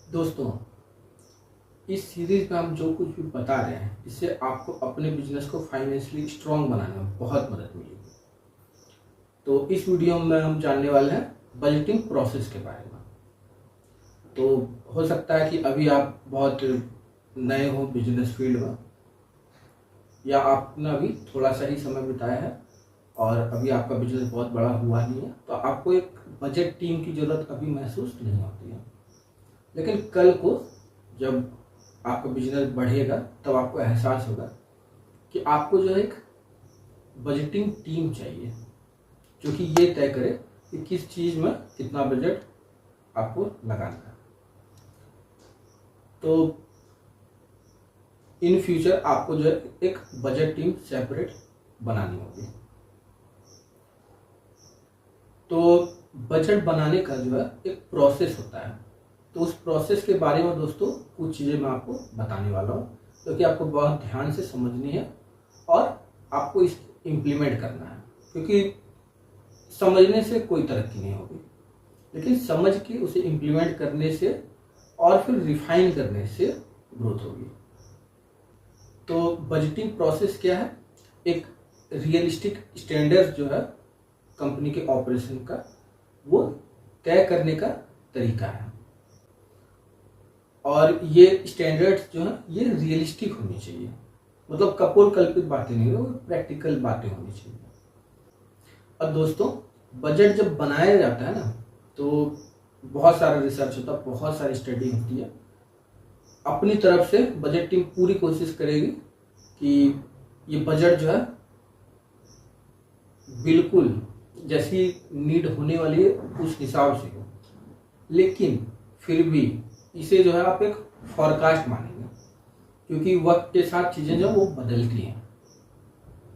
दोस्तों, इस सीरीज में हम जो कुछ भी बता रहे हैं इससे आपको अपने बिजनेस को फाइनेंशियली स्ट्रांग बनाने में बहुत मदद मिलेगी। तो इस वीडियो में हम जानने वाले हैं बजटिंग प्रोसेस के बारे में। तो हो सकता है कि अभी आप बहुत नए हो बिजनेस फील्ड में, या आपने अभी थोड़ा सा ही समय बिताया है और अभी आपका बिजनेस बहुत बड़ा हुआ नहीं है, तो आपको एक बजट टीम की ज़रूरत अभी महसूस नहीं होती है। लेकिन कल को जब आपका बिजनेस बढ़ेगा तब आपको एहसास होगा कि आपको जो है एक बजटिंग टीम चाहिए जो कि ये तय करे कि किस चीज़ में कितना बजट आपको लगाना है। तो इन फ्यूचर आपको जो है एक बजट टीम सेपरेट बनानी होगी। तो बजट बनाने का जो है एक प्रोसेस होता है। तो उस प्रोसेस के बारे में दोस्तों कुछ चीज़ें मैं आपको बताने वाला हूँ क्योंकि आपको बहुत ध्यान से समझनी है और आपको इस इम्प्लीमेंट करना है, क्योंकि समझने से कोई तरक्की नहीं होगी, लेकिन समझ के उसे इम्प्लीमेंट करने से और फिर रिफाइन करने से ग्रोथ होगी। तो बजटिंग प्रोसेस क्या है? एक रियलिस्टिक स्टैंडर्ड जो है कंपनी के ऑपरेशन का, वो तय करने का तरीका है। और ये स्टैंडर्ड्स जो है ये रियलिस्टिक होनी चाहिए, मतलब कपोल कल्पित बातें नहीं, वो प्रैक्टिकल बातें होनी चाहिए। और दोस्तों, बजट जब बनाया जाता है ना, तो बहुत सारा रिसर्च होता है, बहुत सारी स्टडी होती है। अपनी तरफ से बजट टीम पूरी कोशिश करेगी कि ये बजट जो है बिल्कुल जैसी नीड होने वाली है उस हिसाब से हो, लेकिन फिर भी इसे जो है आप एक फॉरकास्ट मानेंगे, क्योंकि वक्त के साथ चीज़ें जो वो बदलती हैं।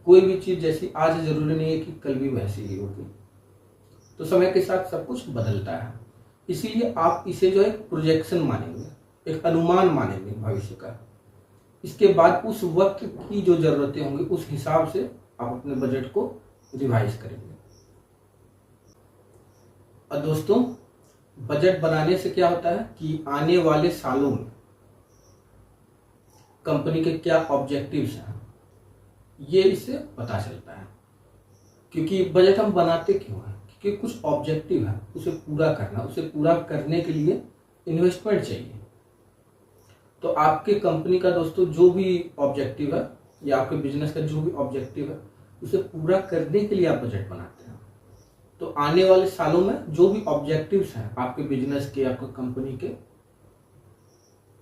कोई भी चीज़ जैसी आज जरूरी नहीं है कि कल भी वैसी ही होगी। तो समय के साथ सब कुछ बदलता है, इसीलिए आप इसे जो है प्रोजेक्शन मानेंगे, एक अनुमान मानेंगे भविष्य का। इसके बाद उस वक्त की जो ज़रूरतें होंगी उस हिसाब से आप अपने बजट को रिवाइज करेंगे। और दोस्तों, बजट बनाने से क्या होता है कि आने वाले सालों में कंपनी के क्या ऑब्जेक्टिव्स हैं ये इससे पता चलता है। क्योंकि बजट हम बनाते क्यों हैं? क्योंकि कुछ ऑब्जेक्टिव है, उसे पूरा करना, उसे पूरा करने के लिए इन्वेस्टमेंट चाहिए। तो आपके कंपनी का दोस्तों जो भी ऑब्जेक्टिव है या आपके बिजनेस का जो भी ऑब्जेक्टिव है उसे पूरा करने के लिए आप बजट बनाते हैं। तो आने वाले सालों में जो भी ऑब्जेक्टिव्स हैं आपके बिजनेस के, आपके कंपनी के,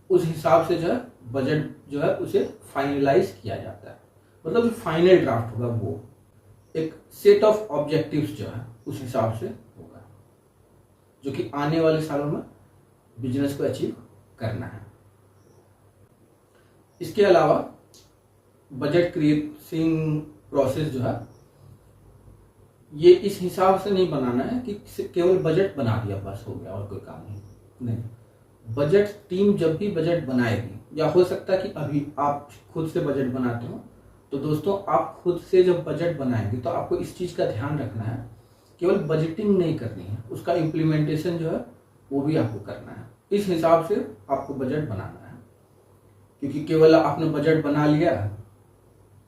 उस हिसाब से जो है बजट जो है उसे फाइनलाइज किया जाता है। मतलब जो फाइनल ड्राफ्ट होगा वो एक सेट ऑफ ऑब्जेक्टिव्स जो है उस हिसाब से होगा, जो कि आने वाले सालों में बिजनेस को अचीव करना है। इसके अलावा बजट क्रिएटिंग प्रोसेस जो है ये इस हिसाब से नहीं बनाना है कि केवल बजट बना दिया बस हो गया और कोई काम नहीं। बजट टीम जब भी बजट बनाएगी, या हो सकता है कि अभी आप खुद से बजट बनाते हो, तो दोस्तों आप खुद से जब बजट बनाएंगे तो आपको इस चीज़ का ध्यान रखना है, केवल बजटिंग नहीं करनी है, उसका इम्प्लीमेंटेशन जो है वो भी आपको करना है। इस हिसाब से आपको बजट बनाना है, क्योंकि केवल आपने बजट बना लिया,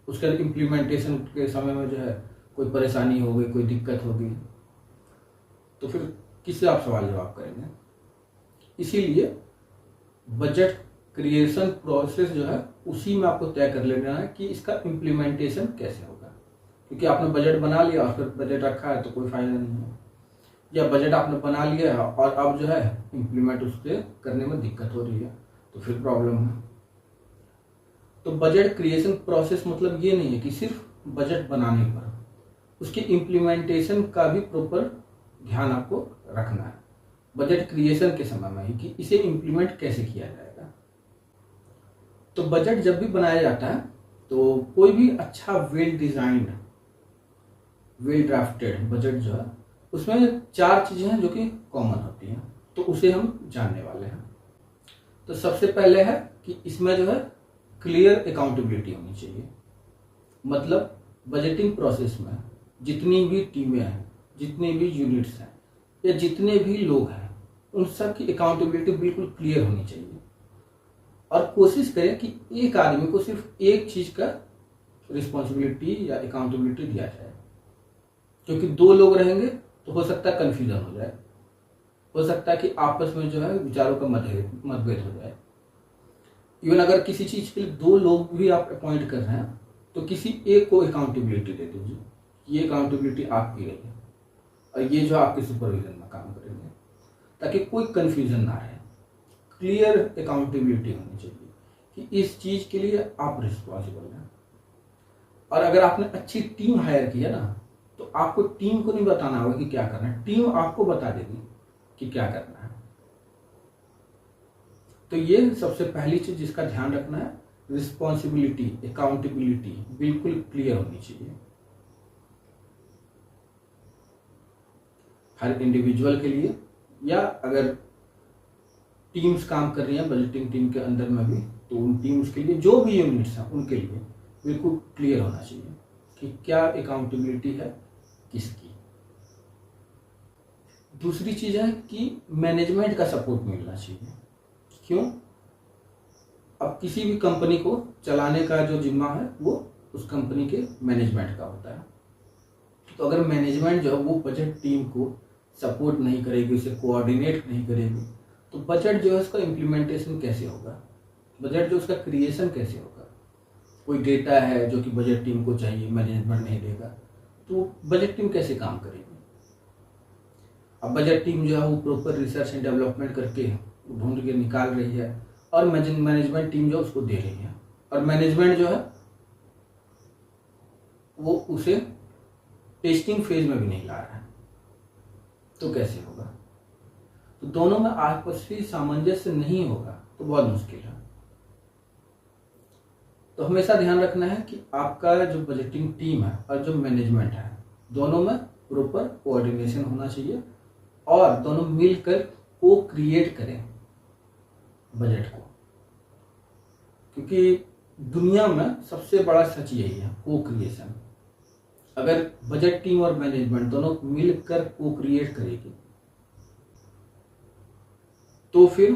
उसके इम्प्लीमेंटेशन के समय में जो है कोई परेशानी हो गई, कोई दिक्कत होगी, तो फिर किससे आप सवाल जवाब करेंगे। इसीलिए बजट क्रिएशन प्रोसेस जो है उसी में आपको तय कर लेना है कि इसका इम्प्लीमेंटेशन कैसे होगा। क्योंकि आपने बजट बना लिया और फिर बजट रखा है तो कोई फायदा नहीं है, या बजट आपने बना लिया है और अब जो है इम्प्लीमेंट उससे करने में दिक्कत हो रही है तो फिर प्रॉब्लम है। तो बजट क्रिएशन प्रोसेस मतलब ये नहीं है कि सिर्फ बजट बनाने पर, उसके इम्प्लीमेंटेशन का भी प्रॉपर ध्यान आपको रखना है बजट क्रिएशन के समय में ही, कि इसे इम्प्लीमेंट कैसे किया जाएगा। तो बजट जब भी बनाया जाता है तो कोई भी अच्छा well designed, well drafted budget जो है उसमें 4 चीजें हैं जो कि कॉमन होती हैं, तो उसे हम जानने वाले हैं। तो सबसे पहले है कि इसमें जो है क्लियर अकाउंटेबिलिटी होनी चाहिए। मतलब बजटिंग प्रोसेस में जितनी भी टीमें हैं, जितने भी यूनिट्स हैं, या जितने भी लोग हैं, उन सब की अकाउंटेबिलिटी बिल्कुल क्लियर होनी चाहिए। और कोशिश करें कि एक आदमी को सिर्फ एक चीज का रिस्पॉन्सिबिलिटी या अकाउंटेबिलिटी दिया जाए, क्योंकि दो लोग रहेंगे तो हो सकता है कन्फ्यूजन हो जाए, हो सकता है कि आपस में जो है विचारों का मतभेद हो जाए। इवन अगर किसी चीज के लिए दो लोग भी आप अपॉइंट कर रहे हैं तो किसी एक को अकाउंटेबिलिटी दे दीजिए, ये अकाउंटेबिलिटी आपकी रही है और ये जो आपके सुपरविजन में काम करेंगे, ताकि कोई कंफ्यूजन ना रहे। क्लियर अकाउंटेबिलिटी होनी चाहिए कि इस चीज के लिए आप रिस्पॉन्सिबल हैं। और अगर आपने अच्छी टीम हायर की है ना, तो आपको टीम को नहीं बताना होगा कि क्या करना है, टीम आपको बता देगी कि क्या करना है। तो ये सबसे पहली चीज जिसका ध्यान रखना है, रिस्पॉन्सिबिलिटी, अकाउंटेबिलिटी बिल्कुल क्लियर होनी चाहिए हर इंडिविजुअल के लिए, या अगर टीम्स काम कर रही हैं बजटिंग टीम के अंदर में भी, तो उन टीम्स के लिए जो भी यूनिट्स हैं उनके लिए बिल्कुल क्लियर होना चाहिए कि क्या अकाउंटेबिलिटी है किसकी। दूसरी चीज है कि मैनेजमेंट का सपोर्ट मिलना चाहिए। क्यों? अब किसी भी कंपनी को चलाने का जो जिम्मा है वो उस कंपनी के मैनेजमेंट का होता है। तो अगर मैनेजमेंट जो है वो बजट टीम को सपोर्ट नहीं करेगी, उसे कोऑर्डिनेट नहीं करेगी, तो बजट जो है उसका इम्प्लीमेंटेशन कैसे होगा, बजट जो उसका क्रिएशन कैसे होगा। कोई डेटा है जो कि बजट टीम को चाहिए, मैनेजमेंट नहीं देगा, तो बजट टीम कैसे काम करेगी। अब बजट टीम जो है वो प्रॉपर रिसर्च एंड डेवलपमेंट करके ढूंढ के निकाल रही है और मैनेजमेंट टीम जो उसको दे रही है, और मैनेजमेंट जो है वो उसे टेस्टिंग फेज में भी नहीं ला रहा है, तो कैसे होगा। तो दोनों में आपसी सामंजस्य नहीं होगा तो बहुत मुश्किल है। तो हमेशा ध्यान रखना है कि आपका जो बजटिंग टीम है और जो मैनेजमेंट है, दोनों में प्रॉपर कोऑर्डिनेशन होना चाहिए और दोनों मिलकर को क्रिएट करें बजट को। क्योंकि दुनिया में सबसे बड़ा सच यही है, को क्रिएशन। अगर बजट टीम और मैनेजमेंट दोनों मिलकर को क्रिएट करेगी तो फिर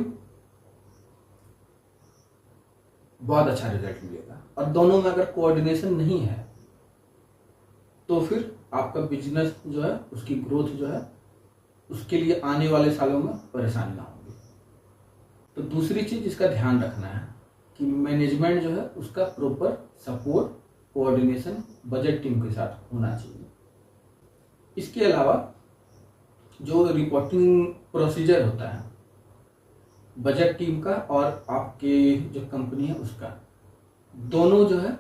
बहुत अच्छा रिजल्ट मिलेगा। और दोनों में अगर कोऑर्डिनेशन नहीं है तो फिर आपका बिजनेस जो है, उसकी ग्रोथ जो है, उसके लिए आने वाले सालों में परेशानियां होंगी। तो दूसरी चीज जिसका ध्यान रखना है कि मैनेजमेंट जो है उसका proper support, coordination budget team के साथ होना चाहिए। इसके अलावा जो रिपोर्टिंग प्रोसीजर होता है बजट टीम का और आपके जो कंपनी है उसका, दोनों जो है,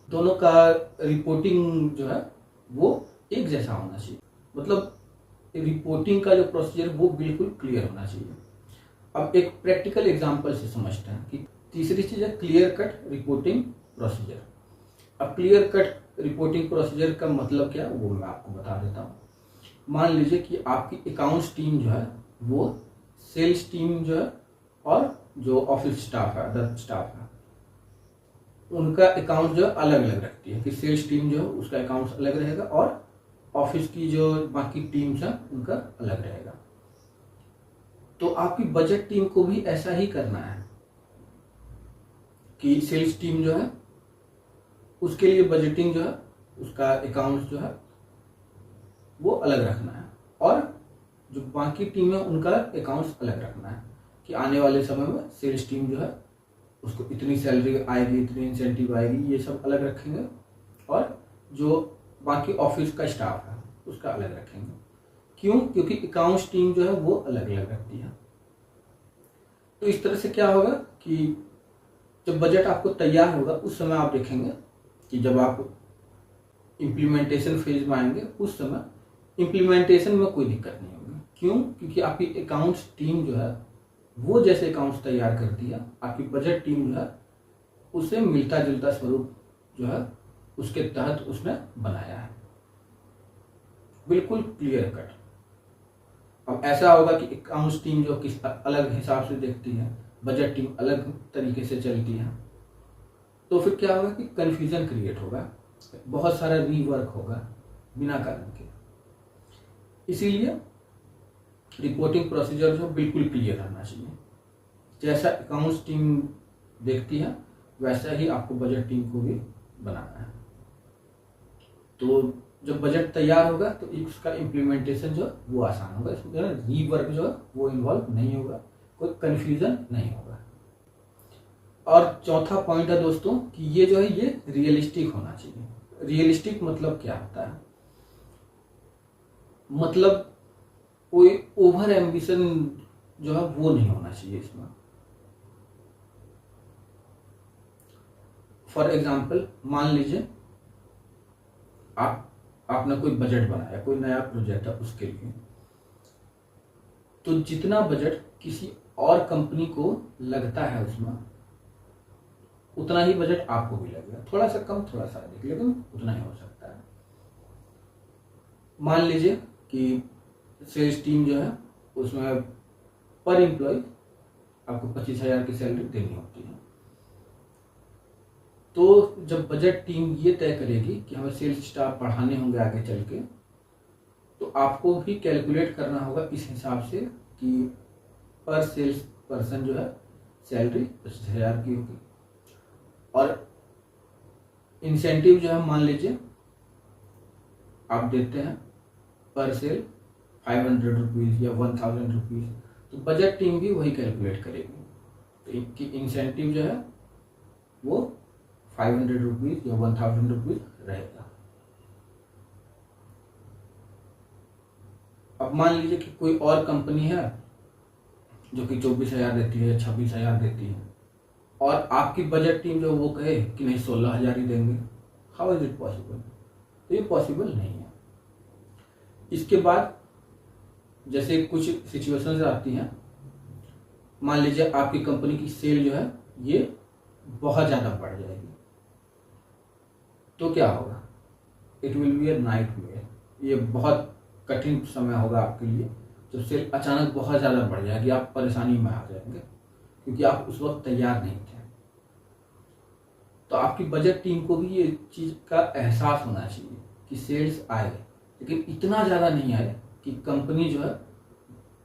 दोनों का रिपोर्टिंग जो है वो एक जैसा होना चाहिए। मतलब रिपोर्टिंग का जो प्रोसीजर वो बिल्कुल क्लियर होना चाहिए। अब एक प्रैक्टिकल एग्जांपल से समझते हैं कि तीसरी चीज है क्लियर कट रिपोर्टिंग प्रोसीजर। अब क्लियर कट रिपोर्टिंग प्रोसीजर का मतलब क्या है वो मैं आपको बता देता हूँ। मान लीजिए कि आपकी अकाउंट्स टीम जो है वो सेल्स टीम जो है और जो ऑफिस स्टाफ है, अदर स्टाफ है, उनका अकाउंट जो है अलग अलग रखती है। कि सेल्स टीम जो है उसका अकाउंट अलग रहेगा और ऑफिस की जो बाकी टीम्स हैं उनका अलग रहेगा। तो आपकी बजट टीम को भी ऐसा ही करना है कि सेल्स टीम जो है उसके लिए बजटिंग जो है, उसका अकाउंट जो है वो अलग रखना है और जो बाकी टीम है उनका अकाउंट्स अलग रखना है कि आने वाले समय में सेल्स टीम जो है उसको इतनी सैलरी आएगी, इतनी इंसेंटिव आएगी, ये सब अलग रखेंगे और जो बाकी ऑफिस का स्टाफ है उसका अलग रखेंगे। क्यों? क्योंकि अकाउंट्स टीम जो है वो अलग अलग रखती है। तो इस तरह से क्या होगा कि जब बजट आपको तैयार होगा उस समय आप देखेंगे कि जब आप इम्प्लीमेंटेशन फेज में आएंगे उस समय इम्प्लीमेंटेशन में कोई दिक्कत नहीं होगी। क्यों? क्योंकि आपकी अकाउंट्स टीम जो है वो जैसे अकाउंट्स तैयार करती है, आपकी बजट टीम जो है उसे मिलता जुलता स्वरूप जो है उसके तहत उसने बनाया है, बिल्कुल क्लियर कट। अब ऐसा होगा कि अकाउंट्स टीम जो किस अलग हिसाब से देखती है, बजट टीम अलग तरीके से चलती है, तो फिर क्या होगा कि कंफ्यूजन क्रिएट होगा, बहुत सारा रीवर्क होगा बिना कारण के। इसीलिए रिपोर्टिंग प्रोसीजर जो बिल्कुल क्लियर रहना चाहिए। जैसा अकाउंट्स टीम देखती है वैसा ही आपको बजट टीम को भी बनाना है। तो जब बजट तैयार होगा तो उसका इम्प्लीमेंटेशन जो वो आसान होगा, इसमें रीवर्क जो है वो इन्वॉल्व नहीं होगा, कोई कन्फ्यूजन नहीं होगा। और चौथा पॉइंट है दोस्तों कि ये जो है ये रियलिस्टिक होना चाहिए। रियलिस्टिक मतलब क्या होता है? मतलब कोई ओवर एम्बिशन जो है वो नहीं होना चाहिए इसमें। फॉर एग्जाम्पल मान लीजिए आपने कोई बजट बनाया, कोई नया प्रोजेक्ट है उसके लिए, तो जितना बजट किसी और कंपनी को लगता है उसमें उतना ही बजट आपको भी लगेगा, थोड़ा सा कम थोड़ा सा अधिक, लेकिन उतना ही हो सकता है। मान लीजिए कि सेल्स टीम जो है उसमें पर एम्प्लॉय आपको 25,000 की सैलरी देनी होती है। तो जब बजट टीम ये तय करेगी कि हमें सेल्स स्टाफ बढ़ाने होंगे आगे चल के, तो आपको भी कैलकुलेट करना होगा इस हिसाब से कि पर सेल्स पर्सन जो है सैलरी 25,000 की होगी। और इंसेंटिव जो है मान लीजिए आप देते हैं पर सेल 500 रुपीज़ या 1000 रुपीज़, तो बजट टीम भी वही कैलकुलेट करेगी। तो इनकी इंसेंटिव जो है वो 500 रुपीज़ या 1000 रुपीज़ रहेगा। अब मान लीजिए कि कोई और कंपनी है जो कि 24,000 देती है, 26,000 देती है, और आपकी बजट टीम जो वो कहे कि नहीं 16,000 ही देंगे। How is it possible? तो ये पॉसिबल नहीं है। इसके बाद जैसे कुछ सिचुएशंस आती हैं, मान लीजिए आपकी कंपनी की सेल जो है ये बहुत ज़्यादा बढ़ जाएगी, तो क्या होगा? It will be A nightmare. ये बहुत कठिन समय होगा आपके लिए जब सेल अचानक बहुत ज़्यादा बढ़ जाएगी, आप परेशानी में आ जाएंगे क्योंकि आप उस वक्त तैयार नहीं थे। तो आपकी बजट टीम को भी ये चीज़ का एहसास होना चाहिए कि सेल्स आए, लेकिन इतना ज़्यादा नहीं आए कि कंपनी जो है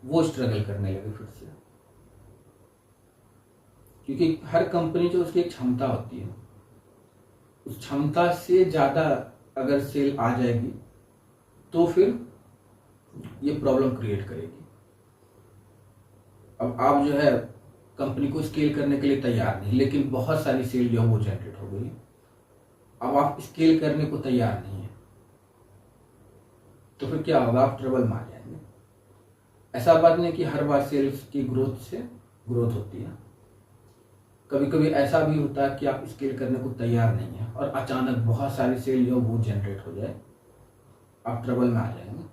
वो स्ट्रगल करने लगे फिर से। क्योंकि हर कंपनी जो उसकी एक क्षमता होती है, उस क्षमता से ज़्यादा अगर सेल आ जाएगी तो फिर ये प्रॉब्लम क्रिएट करेगी। अब आप जो है कंपनी को स्केल करने के लिए तैयार नहीं, लेकिन बहुत सारी सेल जो है वो जनरेट हो गई। अब आप स्केल करने को तैयार नहीं है, तो फिर क्या होगा? आप ट्रबल में आ जाएंगे। ऐसा बात नहीं कि हर बार सेल्स की ग्रोथ से ग्रोथ होती है। कभी कभी ऐसा भी होता है कि आप स्केल करने को तैयार नहीं है और अचानक बहुत सारी सेल जो वो जनरेट हो जाए, आप ट्रबल में आ जाएंगे।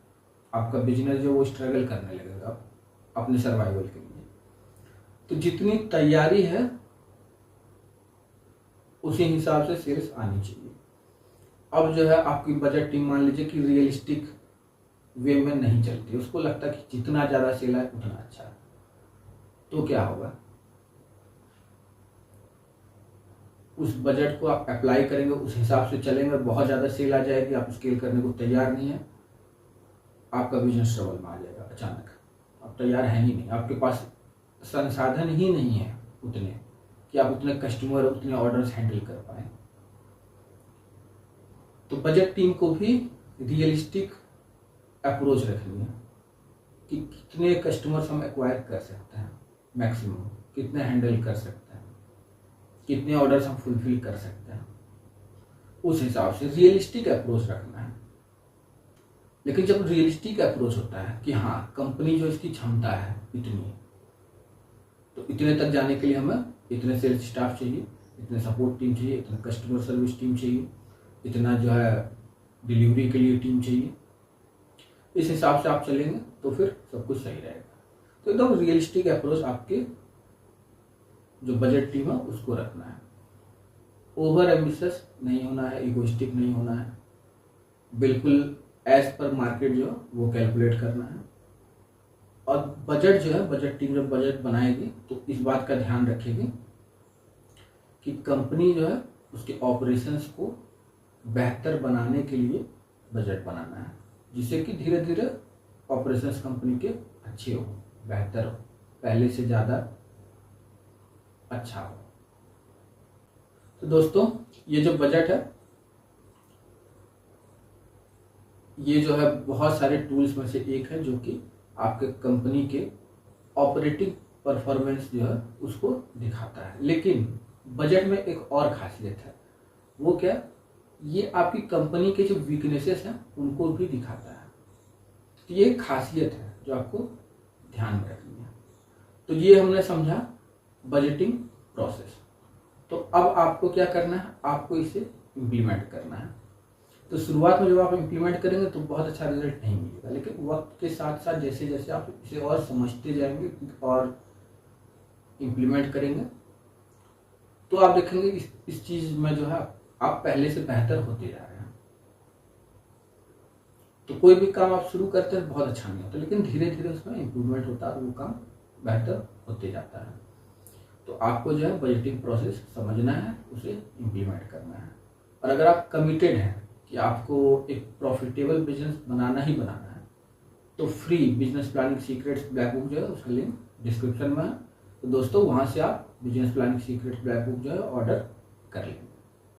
आपका बिजनेस जो वो स्ट्रगल करने लगेगा अपने सर्वाइवल के लिए। तो जितनी तैयारी है उसी हिसाब से सेल्स आनी चाहिए। अब जो है आपकी बजट टीम मान लीजिए कि रियलिस्टिक वे में नहीं चलती, उसको लगता है कि जितना ज़्यादा सेल आए उतना अच्छा है, तो क्या होगा? उस बजट को आप अप्लाई करेंगे, उस हिसाब से चलेंगे, बहुत ज़्यादा सेल आ जाएगी, आप स्केल करने को तैयार नहीं है, आपका बिजनेस ट्रबल में आ जाएगा अचानक। आप तैयार हैं ही नहीं, आपके पास संसाधन ही नहीं है उतने कि आप उतने कस्टमर उतने ऑर्डर्स हैंडल कर पाए। तो बजट टीम को भी रियलिस्टिक अप्रोच रखनी है कि कितने कस्टमर्स हम एक्वायर कर सकते हैं, मैक्सिमम कितने हैंडल कर सकते हैं, कितने ऑर्डर्स हम फुलफिल कर सकते हैं, उस हिसाब से रियलिस्टिक अप्रोच रखना है। लेकिन जब रियलिस्टिक अप्रोच होता है कि हाँ कंपनी जो इसकी क्षमता है इतनी, तो इतने तक जाने के लिए हमें इतने सेल्स स्टाफ चाहिए, इतने सपोर्ट टीम चाहिए, इतना कस्टमर सर्विस टीम चाहिए, इतना जो है डिलीवरी के लिए टीम चाहिए, इस हिसाब से आप चलेंगे तो फिर सब कुछ सही रहेगा। तो एकदम रियलिस्टिक अप्रोच आपके जो बजट टीम है उसको रखना है। ओवर एम्बिशियस नहीं होना है, इगोइस्टिक नहीं होना है, बिल्कुल एज पर मार्केट जो वो कैलकुलेट करना है। और बजट जो है, बजट टीम जब बजट बनाएगी तो इस बात का ध्यान रखेगी कि कंपनी जो है उसके ऑपरेशंस को बेहतर बनाने के लिए बजट बनाना है, जिससे कि धीरे धीरे ऑपरेशंस कंपनी के अच्छी हो, बेहतर हो, पहले से ज़्यादा अच्छा हो। तो दोस्तों ये जो बजट है, ये जो है बहुत सारे टूल्स में से एक है जो कि आपके कंपनी के ऑपरेटिंग परफॉर्मेंस जो है उसको दिखाता है। लेकिन बजट में एक और खासियत है, वो क्या, ये आपकी कंपनी के जो वीकनेसेस हैं उनको भी दिखाता है। तो ये एक खासियत है जो आपको ध्यान में रखनी है। तो ये हमने समझा बजटिंग प्रोसेस। तो अब आपको क्या करना है, आपको इसे इम्प्लीमेंट करना है। तो शुरुआत में जब आप इम्प्लीमेंट करेंगे तो बहुत अच्छा रिजल्ट नहीं मिलेगा, लेकिन वक्त के साथ साथ जैसे जैसे आप इसे और समझते जाएंगे और इम्प्लीमेंट करेंगे तो आप देखेंगे इस चीज में जो है आप पहले से बेहतर होते जा रहे हैं। तो कोई भी काम आप शुरू करते हैं बहुत अच्छा नहीं होता, लेकिन धीरे धीरे उसमें इम्प्रूवमेंट होता है और वो काम बेहतर होते जाता है। तो आपको जो है बजटिंग प्रोसेस समझना है, उसे इम्प्लीमेंट करना है। और अगर आप कमिटेड हैं कि आपको एक प्रॉफिटेबल बिजनेस बनाना ही बनाना है, तो free business planning secrets black book जो है उसका लिंक डिस्क्रिप्शन में है। तो दोस्तों वहाँ से आप business planning secrets black book जो है ऑर्डर कर लें।